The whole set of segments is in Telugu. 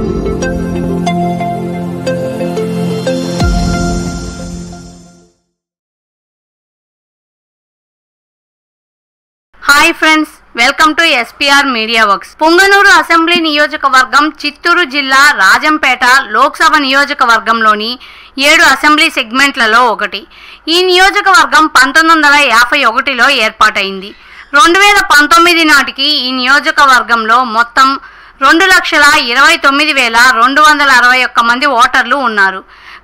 Hi friends, welcome to SPR media works. Punganur assembly నియోజకవర్గం చిత్తూరు జిల్లా రాజంపేట లోక్సభ నియోజకవర్గంలోని 7 అసెంబ్లీ సెగ్మెంట్లలో ఒకటి. ఈ నియోజకవర్గం 1951లో ఏర్పాటైంది. 2019 నాటికి ఈ నియోజకవర్గంలో మొత్తం 2,29,261 మంది ఓటర్లు ఉన్నారు.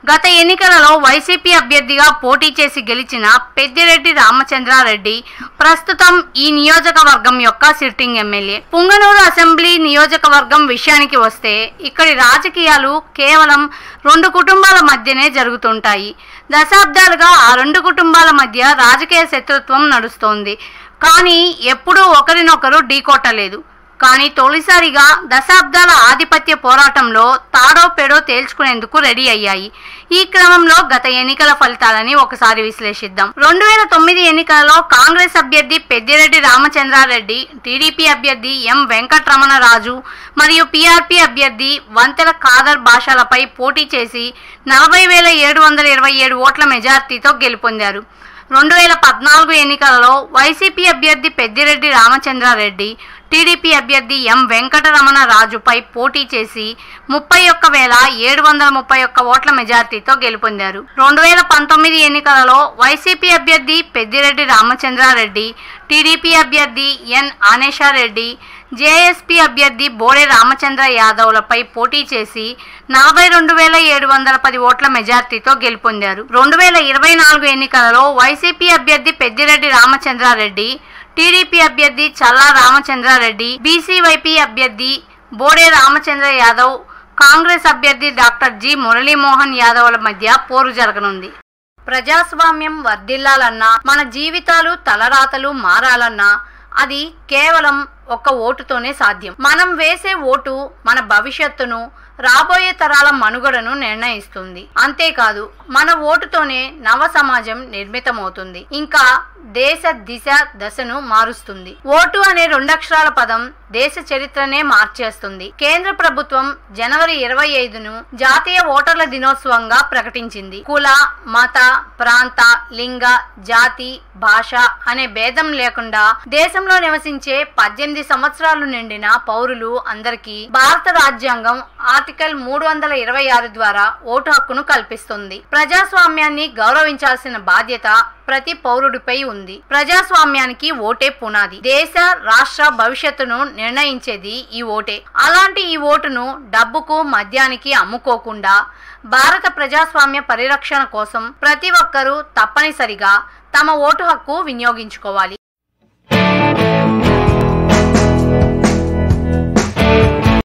గత ఎన్నికలలో వైసీపీ అభ్యర్థిగా పోటీ చేసి గెలిచిన పెద్దిరెడ్డి రామచంద్రారెడ్డి ప్రస్తుతం ఈ నియోజకవర్గం యొక్క సిట్టింగ్ ఎమ్మెల్యే. పుంగనూరు అసెంబ్లీ నియోజకవర్గం విషయానికి వస్తే ఇక్కడి రాజకీయాలు కేవలం 2 కుటుంబాల మధ్యనే జరుగుతుంటాయి. దశాబ్దాలుగా ఆ 2 కుటుంబాల మధ్య రాజకీయ శత్రుత్వం నడుస్తోంది. కానీ ఎప్పుడూ ఒకరినొకరు ఢీకొట్టలేదు. కానీ తొలిసారిగా దశాబ్దాల ఆధిపత్య పోరాటంలో తాడో పేడో తేల్చుకునేందుకు రెడీ అయ్యాయి. ఈ క్రమంలో గత ఎన్నికల ఫలితాలని ఒకసారి విశ్లేషిద్దాం. 2009 ఎన్నికలలో కాంగ్రెస్ అభ్యర్థి పెద్దిరెడ్డి రామచంద్రారెడ్డి, టీడీపీ అభ్యర్థి ఎం వెంకటరమణరాజు మరియు పీఆర్పీ అభ్యర్థి వంతెల ఖాదర్ భాషలపై పోటీ చేసి 40,727 ఓట్ల మెజార్టీతో గెలుపొందారు. 2014 ఎన్నికలలో వైసీపీ అభ్యర్థి పెద్దిరెడ్డి రామచంద్రారెడ్డి, టీడీపీ అభ్యర్థి ఎం వెంకటరమణరాజుపై పోటీ చేసి 31,731 ఓట్ల మెజార్టీతో గెలుపొందారు. 2019 ఎన్నికలలో వైసీపీ అభ్యర్థి పెద్దిరెడ్డి రామచంద్రారెడ్డి, టీడీపీ అభ్యర్థి ఎన్ ఆనేషారెడ్డి, జేఎస్పీ అభ్యర్థి బోడే రామచంద్ర యాదవ్లపై పోటీ చేసి 42,710 ఓట్ల మెజార్టీతో గెలుపొందారు. 2024 ఎన్నికలలో వైసీపీ అభ్యర్థి పెద్దిరెడ్డి రామచంద్రారెడ్డి, టీడీపీ అభ్యర్థి చల్లా రామచంద్రారెడ్డి, బీసీవైపీ అభ్యర్థి బోడే రామచంద్ర యాదవ్, కాంగ్రెస్ అభ్యర్థి డాక్టర్ జి మురళీమోహన్ యాదవ్ల మధ్య పోరు జరగనుంది. ప్రజాస్వామ్యం వర్ధిల్లాలన్నా, మన జీవితాలు తలరాతలు మారాలన్నా అది కేవలం ఒక్క ఓటుతోనే సాధ్యం. మనం వేసే ఓటు మన భవిష్యత్తును, రాబోయే తరాల మనుగడను నిర్ణయిస్తుంది. అంతేకాదు మన ఓటుతోనే నవ సమాజం నిర్మితమవుతుంది, ఇంకా దేశ దిశ దశను మారుస్తుంది. ఓటు అనే 2 అక్షరాల పదం దేశ చరిత్రనే మార్చేస్తుంది. కేంద్ర ప్రభుత్వం జనవరి 25ను జాతీయ ఓటర్ల దినోత్సవంగా ప్రకటించింది. కుల, మత, ప్రాంత, లింగ, జాతి, భాష అనే భేదం లేకుండా దేశంలో నివసించే 18 సంవత్సరాలు నిండిన పౌరులు అందరికీ భారత రాజ్యాంగం ఆర్టికల్ 326 ద్వారా ఓటు హక్కును కల్పిస్తుంది. ప్రజాస్వామ్యాన్ని గౌరవించాల్సిన బాధ్యత ప్రతి పౌరుడిపై ఉంది. ప్రజాస్వామ్యానికి ఓటే పునాది. దేశ రాష్ట్ర భవిష్యత్తును నిర్ణయించేది ఈ ఓటే. అలాంటి ఈ ఓటును డబ్బుకు, మద్యానికి అమ్ముకోకుండా భారత ప్రజాస్వామ్య పరిరక్షణ కోసం ప్రతి ఒక్కరూ తప్పనిసరిగా తమ ఓటు హక్కు వినియోగించుకోవాలి.